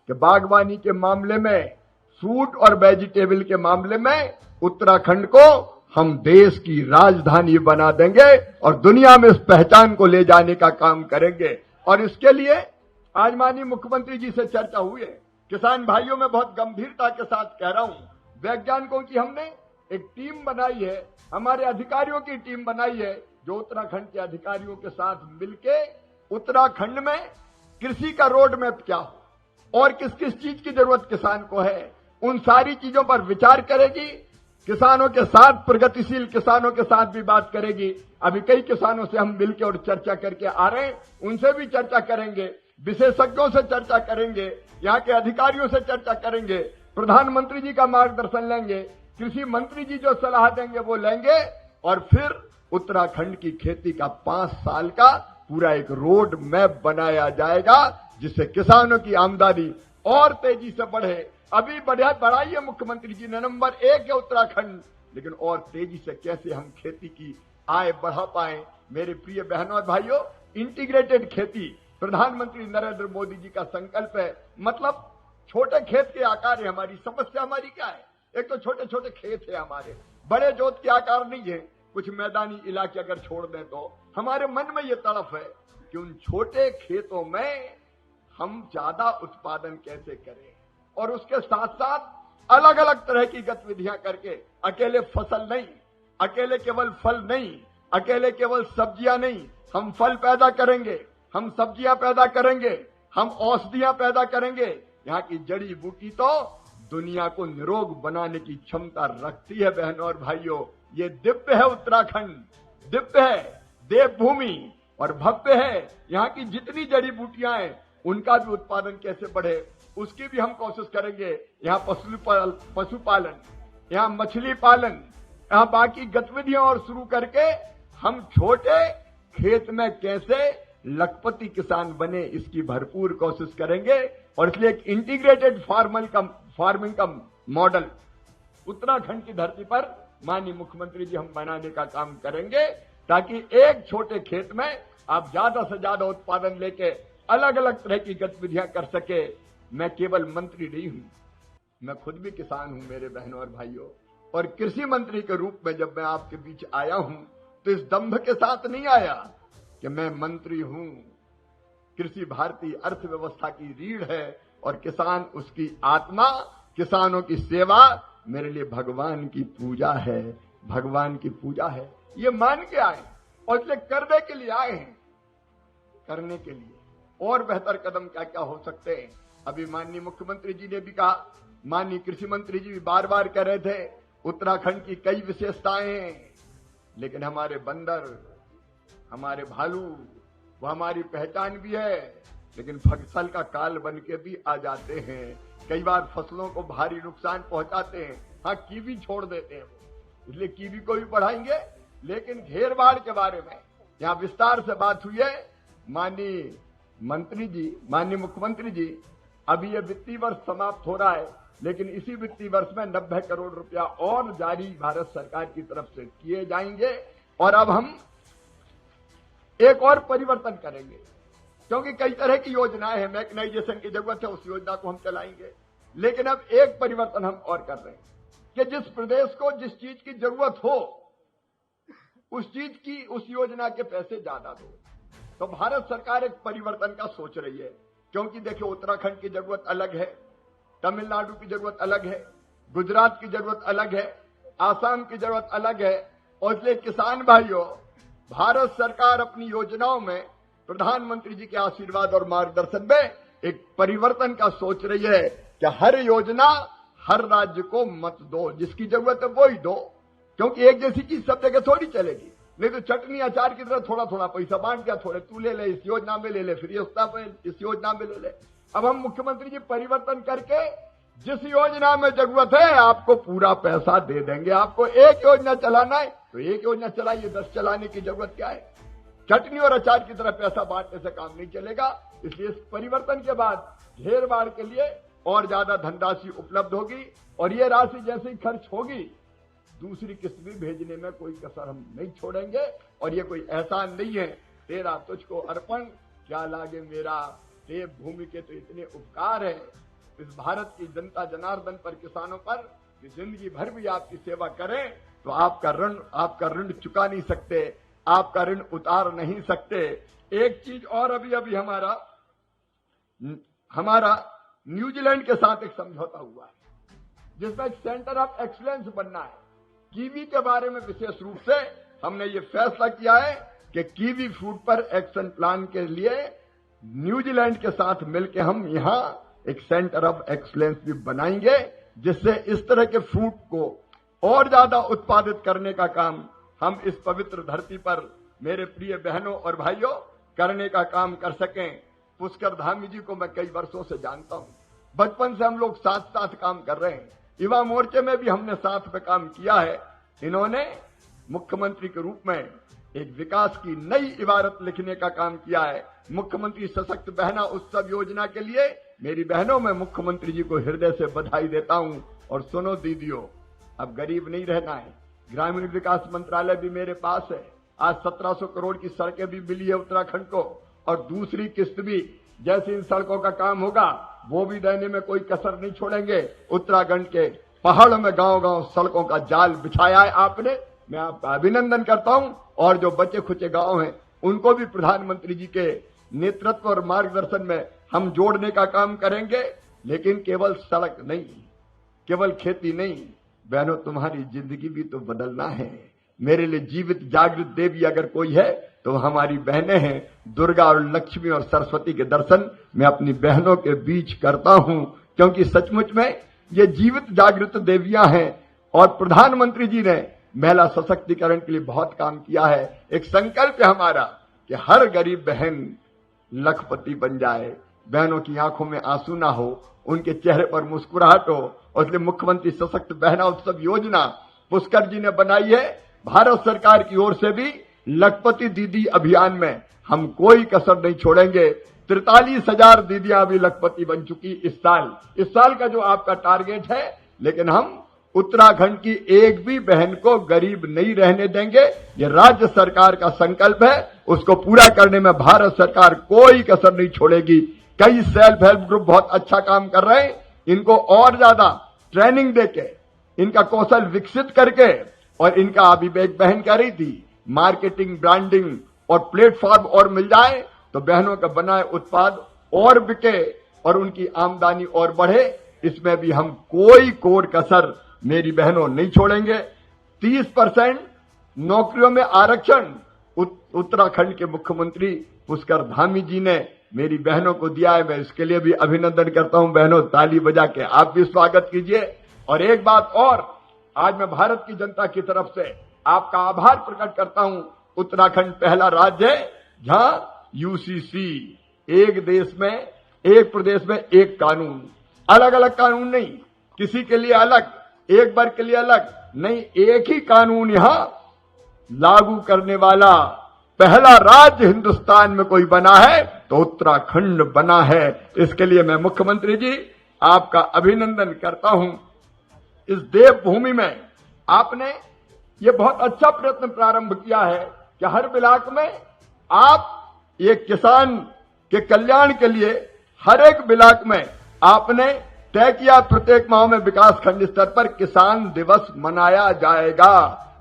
कि बागवानी के मामले में, फ्रूट और वेजिटेबल के मामले में उत्तराखंड को हम देश की राजधानी बना देंगे और दुनिया में इस पहचान को ले जाने का काम करेंगे। और इसके लिए आज माननीय मुख्यमंत्री जी से चर्चा हुई है। किसान भाइयों में बहुत गंभीरता के साथ कह रहा हूं, वैज्ञानिकों की हमने एक टीम बनाई है, हमारे अधिकारियों की टीम बनाई है, जो उत्तराखंड के अधिकारियों के साथ मिलके उत्तराखंड में कृषि का रोड मैप क्या हो और किस किस चीज की जरूरत किसान को है, उन सारी चीजों पर विचार करेगी। किसानों के साथ, प्रगतिशील किसानों के साथ भी बात करेगी। अभी कई किसानों से हम मिलकर और चर्चा करके आ रहे हैं, उनसे भी चर्चा करेंगे, विशेषज्ञों से चर्चा करेंगे, यहाँ के अधिकारियों से चर्चा करेंगे, प्रधानमंत्री जी का मार्गदर्शन लेंगे, कृषि मंत्री जी जो सलाह देंगे वो लेंगे और फिर उत्तराखंड की खेती का 5 साल का पूरा एक रोड मैप बनाया जाएगा, जिससे किसानों की आमदनी और तेजी से बढ़े। अभी बढ़ाई है मुख्यमंत्री जी ने, नंबर 1 है उत्तराखंड, लेकिन और तेजी से कैसे हम खेती की आय बढ़ा पाए। मेरे प्रिय बहनों और भाइयों, इंटीग्रेटेड खेती प्रधानमंत्री नरेंद्र मोदी जी का संकल्प है। मतलब छोटे खेत के आकार है हमारी समस्या। हमारी क्या है, एक तो छोटे छोटे खेत है हमारे, बड़े जोत के आकार नहीं है। कुछ मैदानी इलाके अगर छोड़ दें तो हमारे मन में ये तड़फ है कि उन छोटे खेतों में हम ज्यादा उत्पादन कैसे करें और उसके साथ साथ अलग अलग तरह की गतिविधियां करके, अकेले फसल नहीं, अकेले केवल फल नहीं, अकेले केवल सब्जियां नहीं, हम फल पैदा करेंगे, हम सब्जियां पैदा करेंगे, हम औषधियां पैदा करेंगे। यहाँ की जड़ी बूटी तो दुनिया को निरोग बनाने की क्षमता रखती है। बहनों और भाइयों, ये दिव्य है उत्तराखंड, दिव्य है, देवभूमि और भव्य है। यहाँ की जितनी जड़ी बूटियां हैं उनका भी उत्पादन कैसे बढ़े उसकी भी हम कोशिश करेंगे। यहाँ पशुपालन, यहाँ मछली पालन, यहाँ बाकी गतिविधियां और शुरू करके हम छोटे खेत में कैसे लखपति किसान बने, इसकी भरपूर कोशिश करेंगे। और इसलिए एक इंटीग्रेटेड फार्मिंग का मॉडल उत्तराखंड की धरती पर माननीय मुख्यमंत्री जी हम बनाने का काम करेंगे, ताकि एक छोटे खेत में आप ज्यादा से ज्यादा उत्पादन लेके अलग अलग तरह की गतिविधियां कर सके। मैं केवल मंत्री नहीं हूं, मैं खुद भी किसान हूं मेरे बहनों और भाइयों। और कृषि मंत्री के रूप में जब मैं आपके बीच आया हूं तो इस दंभ के साथ नहीं आया कि मैं मंत्री हूं। कृषि भारतीय अर्थव्यवस्था की रीढ़ है और किसान उसकी आत्मा, किसानों की सेवा मेरे लिए भगवान की पूजा है, भगवान की पूजा है। ये मान के आए और इसलिए करने के लिए आए हैं, करने के लिए और बेहतर कदम क्या क्या हो सकते हैं। अभी माननीय मुख्यमंत्री जी ने भी कहा, माननीय कृषि मंत्री जी भी बार बार कह रहे थे, उत्तराखंड की कई विशेषताएं हैं, लेकिन हमारे बंदर, हमारे भालू, वो हमारी पहचान भी है, लेकिन फसल का काल बन के भी आ जाते हैं। कई बार फसलों को भारी नुकसान पहुंचाते हैं। हाँ, कीवी छोड़ देते हैं, इसलिए कीवी को भी बढ़ाएंगे। लेकिन घेर बाढ़ के बारे में यहाँ विस्तार से बात हुई है। माननीय मंत्री जी, माननीय मुख्यमंत्री जी, अभी ये वित्तीय वर्ष समाप्त हो रहा है, लेकिन इसी वित्तीय वर्ष में 90 करोड़ रुपया और जारी भारत सरकार की तरफ से किए जाएंगे। और अब हम एक और परिवर्तन करेंगे, क्योंकि कई तरह की योजनाएं हैं, मैकेनाइजेशन की जरूरत है, उस योजना को हम चलाएंगे। लेकिन अब एक परिवर्तन हम और कर रहे हैं कि जिस प्रदेश को जिस चीज की जरूरत हो उस चीज की, उस योजना के पैसे ज्यादा दो। तो भारत सरकार एक परिवर्तन का सोच रही है, क्योंकि देखिए उत्तराखंड की जरूरत अलग है, तमिलनाडु की जरूरत अलग है, गुजरात की जरूरत अलग है, आसाम की जरूरत अलग है। और इसलिए किसान भाइयों, भारत सरकार अपनी योजनाओं में प्रधानमंत्री जी के आशीर्वाद और मार्गदर्शन में एक परिवर्तन का सोच रही है कि हर योजना हर राज्य को मत दो, जिसकी जरूरत है वो ही दो, क्योंकि एक जैसी चीज सब जगह थोड़ी चलेगी। नहीं तो चटनी अचार की तरह थोड़ा थोड़ा पैसा बांट दिया, थोड़े तू ले ले, इस योजना में ले ले, फिर इस योजना में ले ले। अब हम मुख्यमंत्री जी परिवर्तन करके जिस योजना में जरूरत है आपको पूरा पैसा दे देंगे। आपको एक योजना चलाना है तो एक योजना चलाइए, 10 चलाने की जरूरत क्या है। चटनी और अचार की तरह पैसा बांटने से काम नहीं चलेगा। इसलिए इस परिवर्तन के बाद घेर बाढ़ के लिए और ज्यादा धनराशि उपलब्ध होगी और ये राशि जैसे ही खर्च होगी दूसरी किस्त भी भेजने में कोई कसर हम नहीं छोड़ेंगे। और ये कोई एहसान नहीं है, तेरा तुझको अर्पण क्या लागे मेरा, देव भूमि के तो इतने उपकार है। इस भारत की जनता जनार्दन पर, किसानों पर कि जिंदगी भर भी आपकी सेवा करें तो आपका ऋण चुका नहीं सकते, आपका ऋण उतार नहीं सकते। एक चीज और, अभी हमारा न्यूजीलैंड के साथ एक समझौता हुआ है जिसमें एक सेंटर ऑफ एक्सीलेंस बनना है। कीवी के बारे में विशेष रूप से हमने ये फैसला किया है कि कीवी फ्रूट पर एक्शन प्लान के लिए न्यूजीलैंड के साथ मिलकर हम यहां एक सेंटर ऑफ एक्सीलेंस भी बनाएंगे, जिससे इस तरह के फ्रूट को और ज्यादा उत्पादित करने का काम हम इस पवित्र धरती पर, मेरे प्रिय बहनों और भाइयों, करने का काम कर सकें। पुष्कर धामी जी को मैं कई वर्षों से जानता हूं, बचपन से हम लोग साथ साथ काम कर रहे हैं। युवा मोर्चे में भी हमने साथ में काम किया है। इन्होंने मुख्यमंत्री के रूप में एक विकास की नई इबारत लिखने का काम किया है। मुख्यमंत्री सशक्त बहना उत्सव योजना के लिए मेरी बहनों, मैं मुख्यमंत्री जी को हृदय से बधाई देता हूं। और सुनो दीदियों, अब गरीब नहीं रहना है। ग्रामीण विकास मंत्रालय भी मेरे पास है। आज 1700 करोड़ की सड़कें भी मिली है उत्तराखंड को, और दूसरी किस्त भी, जैसे इन सड़कों का काम होगा वो भी देने में कोई कसर नहीं छोड़ेंगे। उत्तराखंड के पहाड़ों में गांव गांव सड़कों का जाल बिछाया है आपने, मैं आपका अभिनंदन करता हूं। और जो बचे खुचे गांव हैं उनको भी प्रधानमंत्री जी के नेतृत्व और मार्गदर्शन में हम जोड़ने का काम करेंगे। लेकिन केवल सड़क नहीं, केवल खेती नहीं, बहनों तुम्हारी जिंदगी भी तो बदलना है। मेरे लिए जीवित जागृत देवी अगर कोई है तो हमारी बहनें हैं। दुर्गा और लक्ष्मी और सरस्वती के दर्शन मैं अपनी बहनों के बीच करता हूं, क्योंकि सचमुच में ये जीवित जागृत देवियां हैं। और प्रधानमंत्री जी ने महिला सशक्तिकरण के लिए बहुत काम किया है। एक संकल्प है हमारा कि हर गरीब बहन लखपति बन जाए, बहनों की आंखों में आंसू ना हो, उनके चेहरे पर मुस्कुराहट हो। और इसलिए मुख्यमंत्री सशक्त बहना उत्सव योजना पुष्कर जी ने बनाई है। भारत सरकार की ओर से भी लखपति दीदी अभियान में हम कोई कसर नहीं छोड़ेंगे। 43,000 दीदियां अभी लखपति बन चुकी इस साल का जो आपका टारगेट है। लेकिन हम उत्तराखंड की एक भी बहन को गरीब नहीं रहने देंगे। ये राज्य सरकार का संकल्प है, उसको पूरा करने में भारत सरकार कोई कसर नहीं छोड़ेगी। कई सेल्फ हेल्प ग्रुप बहुत अच्छा काम कर रहे हैं। इनको और ज्यादा ट्रेनिंग देके, इनका कौशल विकसित करके, और इनका अभी एक बहन कह रही थी मार्केटिंग, ब्रांडिंग और प्लेटफॉर्म और मिल जाए तो बहनों का बनाए उत्पाद और बिके और उनकी आमदनी और बढ़े। इसमें भी हम कोई कोर कसर मेरी बहनों नहीं छोड़ेंगे। 30% नौकरियों में आरक्षण उत्तराखंड के मुख्यमंत्री पुष्कर धामी जी ने मेरी बहनों को दिया है। मैं इसके लिए भी अभिनंदन करता हूं। बहनों ताली बजा के आप भी स्वागत कीजिए। और एक बात और, आज मैं भारत की जनता की तरफ से आपका आभार प्रकट करता हूं। उत्तराखंड पहला राज्य है जहां यूसीसी, एक देश में, एक प्रदेश में एक कानून, अलग अलग कानून नहीं, किसी के लिए अलग, एक वर्ग के लिए अलग नहीं, एक ही कानून यहां लागू करने वाला पहला राज्य हिंदुस्तान में कोई बना है तो उत्तराखंड बना है। इसके लिए मैं मुख्यमंत्री जी आपका अभिनंदन करता हूं। इस देवभूमि में आपने ये बहुत अच्छा प्रयत्न प्रारंभ किया है कि हर ब्लॉक में आप एक किसान के कल्याण के लिए हर एक ब्लॉक में आपने तय किया प्रत्येक माह में विकास खंड स्तर पर किसान दिवस मनाया जाएगा।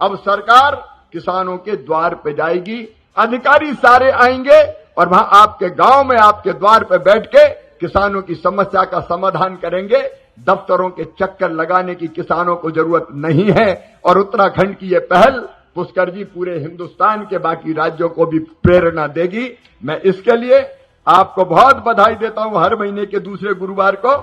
अब सरकार किसानों के द्वार पे जाएगी, अधिकारी सारे आएंगे और वहां आपके गांव में आपके द्वार पे बैठ के किसानों की समस्या का समाधान करेंगे। दफ्तरों के चक्कर लगाने की किसानों को जरूरत नहीं है। और उत्तराखंड की ये पहल पुष्कर जी पूरे हिंदुस्तान के बाकी राज्यों को भी प्रेरणा देगी। मैं इसके लिए आपको बहुत बधाई देता हूं। हर महीने के दूसरे गुरुवार को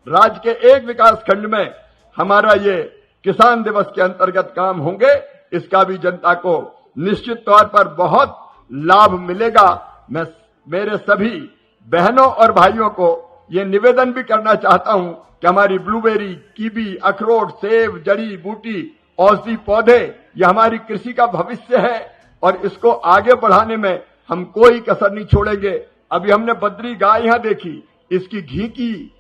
राज्य के एक विकास खंड में हमारा ये किसान दिवस के अंतर्गत काम होंगे। इसका भी जनता को निश्चित तौर पर बहुत लाभ मिलेगा। मैं मेरे सभी बहनों और भाइयों को ये निवेदन भी करना चाहता हूं कि हमारी ब्लूबेरी, कीवी, अखरोट, सेब, जड़ी बूटी, औषधि पौधे, ये हमारी कृषि का भविष्य है और इसको आगे बढ़ाने में हम कोई कसर नहीं छोड़ेंगे। अभी हमने बद्री गाय यहां देखी, इसकी घी की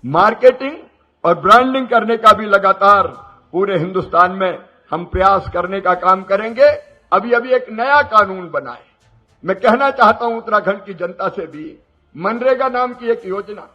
मार्केटिंग और ब्रांडिंग करने का भी लगातार पूरे हिंदुस्तान में हम प्रयास करने का काम करेंगे। अभी एक नया कानून बना है। मैं कहना चाहता हूं उत्तराखंड की जनता से भी, मनरेगा नाम की एक योजना,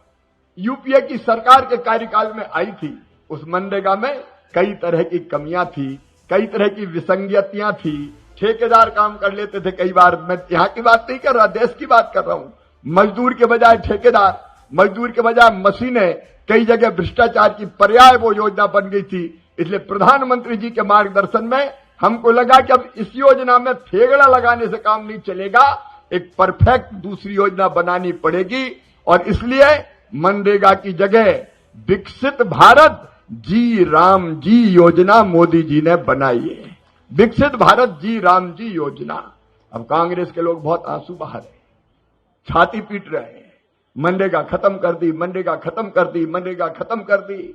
यूपीए की सरकार के कार्यकाल में आई थी, उस मनरेगा में कई तरह की कमियां थी, कई तरह की विसंगतियां थी। ठेकेदार काम कर लेते थे कई बार। मैं यहां की बात नहीं कर रहा, देश की बात कर रहा हूं। मजदूर के बजाय ठेकेदार, मजदूर के बजाय मशीनें, कई जगह भ्रष्टाचार की पर्याय वो योजना बन गई थी। इसलिए प्रधानमंत्री जी के मार्गदर्शन में हमको लगा कि अब इस योजना में फेगड़ा लगाने से काम नहीं चलेगा, एक परफेक्ट दूसरी योजना बनानी पड़ेगी। और इसलिए मनरेगा की जगह विकसित भारत जी राम जी योजना मोदी जी ने बनाई है। विकसित भारत जी राम जी योजना। अब कांग्रेस के लोग बहुत आंसू बहा रहे हैं, छाती पीट रहे हैं, मनरेगा खत्म कर दी, मनरेगा खत्म कर दी, मनरेगा खत्म कर दी।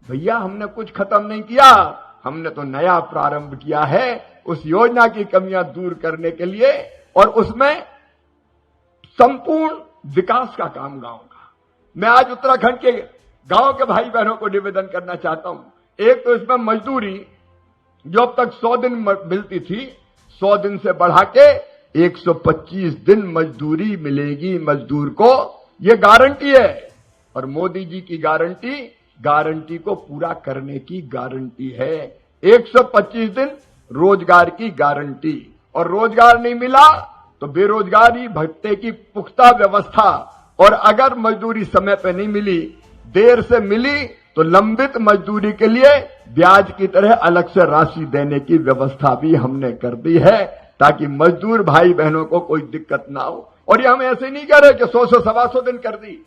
भैया हमने कुछ खत्म नहीं किया, हमने तो नया प्रारंभ किया है उस योजना की कमियां दूर करने के लिए और उसमें संपूर्ण विकास का काम गांव का। मैं आज उत्तराखंड के गांव के भाई बहनों को निवेदन करना चाहता हूं। एक तो इसमें मजदूरी जो अब तक 100 दिन मिलती थी, 100 दिन से बढ़ा के 125 दिन मजदूरी मिलेगी मजदूर को, यह गारंटी है। और मोदी जी की गारंटी को पूरा करने की गारंटी है। 125 दिन रोजगार की गारंटी। और रोजगार नहीं मिला तो बेरोजगारी भत्ते की पुख्ता व्यवस्था। और अगर मजदूरी समय पे नहीं मिली, देर से मिली, तो लंबित मजदूरी के लिए ब्याज की तरह अलग से राशि देने की व्यवस्था भी हमने कर दी है, ताकि मजदूर भाई बहनों को कोई दिक्कत ना हो। और ये हम ऐसे नहीं कह रहे कि 100 से 125 दिन कर दी।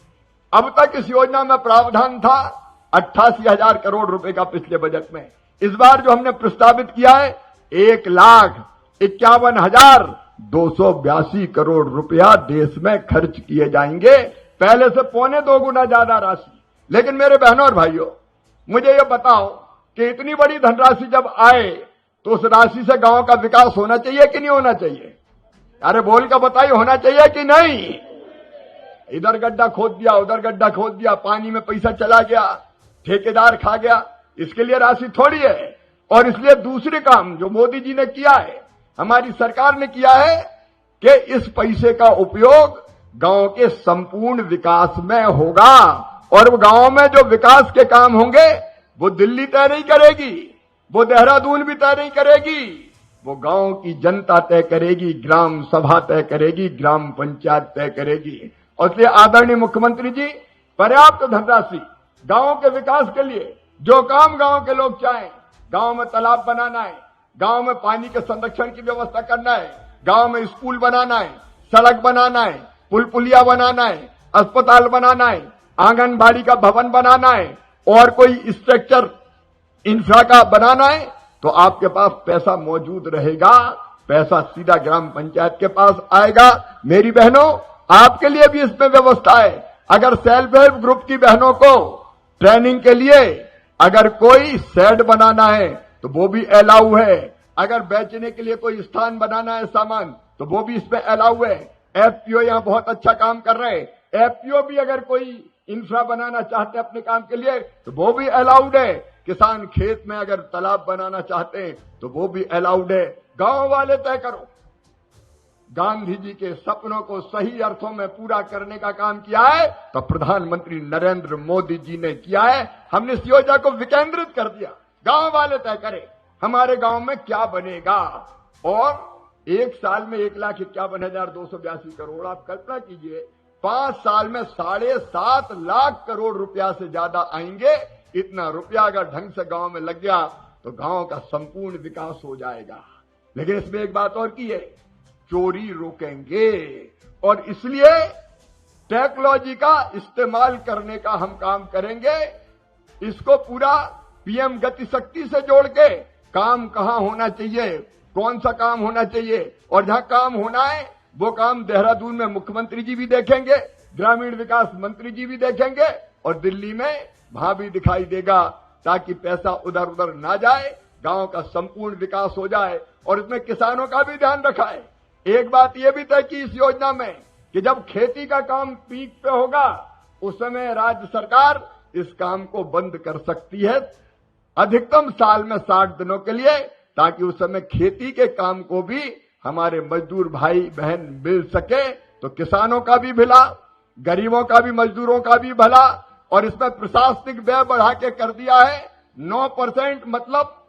अब तक इस योजना में प्रावधान था 88,000 करोड़ रुपए का पिछले बजट में। इस बार जो हमने प्रस्तावित किया है 1,51,282 करोड़ रुपया देश में खर्च किए जाएंगे, पहले से 1.25 गुना ज्यादा राशि। लेकिन मेरे बहनों और भाइयों, मुझे ये बताओ कि इतनी बड़ी धनराशि जब आए तो उस राशि से गांव का विकास होना चाहिए कि नहीं होना चाहिए? अरे बोल कर बताइए, होना चाहिए कि नहीं? इधर गड्ढा खोद दिया, उधर गड्ढा खोद दिया, पानी में पैसा चला गया, ठेकेदार खा गया, इसके लिए राशि थोड़ी है। और इसलिए दूसरे काम जो मोदी जी ने किया है, हमारी सरकार ने किया है कि इस पैसे का उपयोग गांव के संपूर्ण विकास में होगा। और वो गांव में जो विकास के काम होंगे वो दिल्ली तय नहीं करेगी, वो देहरादून भी तय नहीं करेगी, वो गांव की जनता तय करेगी, ग्राम सभा तय करेगी, ग्राम पंचायत तय करेगी। और इसलिए आदरणीय मुख्यमंत्री जी, पर्याप्त धनराशि गांव के विकास के लिए जो काम गांव के लोग चाहें, गांव में तालाब बनाना है, गांव में पानी के संरक्षण की व्यवस्था करना है, गांव में स्कूल बनाना है, सड़क बनाना है, पुल पुलिया बनाना है, अस्पताल बनाना है, आंगनबाड़ी का भवन बनाना है और कोई स्ट्रक्चर इंफ्रा का बनाना है, तो आपके पास पैसा मौजूद रहेगा, पैसा सीधा ग्राम पंचायत के पास आएगा। मेरी बहनों, आपके लिए भी इसमें व्यवस्था है। अगर सेल्फ हेल्प ग्रुप की बहनों को ट्रेनिंग के लिए अगर कोई शेड बनाना है तो वो भी अलाउ है। अगर बेचने के लिए कोई स्थान बनाना है सामान, तो वो भी इसमें अलाउ है। एफपीओ यहां बहुत अच्छा काम कर रहे हैं। एफपीओ भी अगर कोई इंफ्रा बनाना चाहते हैं अपने काम के लिए तो वो भी अलाउड है। किसान खेत में अगर तालाब बनाना चाहते हैं तो वो भी अलाउड है। गांव वाले तय करो। गांधी जी के सपनों को सही अर्थों में पूरा करने का काम किया है तो प्रधानमंत्री नरेंद्र मोदी जी ने किया है। हमने इस योजना को विकेंद्रित कर दिया। गांव वाले तय करें हमारे गांव में क्या बनेगा। और एक साल में 1,51,282 करोड़, आप कल्पना कीजिए 5 साल में 7.5 लाख करोड़ रुपया से ज्यादा आएंगे। इतना रुपया अगर ढंग से गांव में लग गया तो गांव का संपूर्ण विकास हो जाएगा। लेकिन इसमें एक बात और की है, चोरी रोकेंगे और इसलिए टेक्नोलॉजी का इस्तेमाल करने का हम काम करेंगे। इसको पूरा पीएम गति शक्ति से जोड़ के काम कहां होना चाहिए, कौन सा काम होना चाहिए और जहां काम होना है वो काम देहरादून में मुख्यमंत्री जी भी देखेंगे, ग्रामीण विकास मंत्री जी भी देखेंगे और दिल्ली में वहां भी दिखाई देगा, ताकि पैसा उधर उधर ना जाए, गांव का संपूर्ण विकास हो जाए। और इसमें किसानों का भी ध्यान रखा है। एक बात यह भी तय की इस योजना में कि जब खेती का काम पीक पे होगा उस समय राज्य सरकार इस काम को बंद कर सकती है अधिकतम साल में 60 दिनों के लिए, ताकि उस समय खेती के काम को भी हमारे मजदूर भाई बहन मिल सके। तो किसानों का भी भला, गरीबों का भी, मजदूरों का भी भला, और इसमें प्रशासनिक व्यय बढ़ा के कर दिया है 9%, मतलब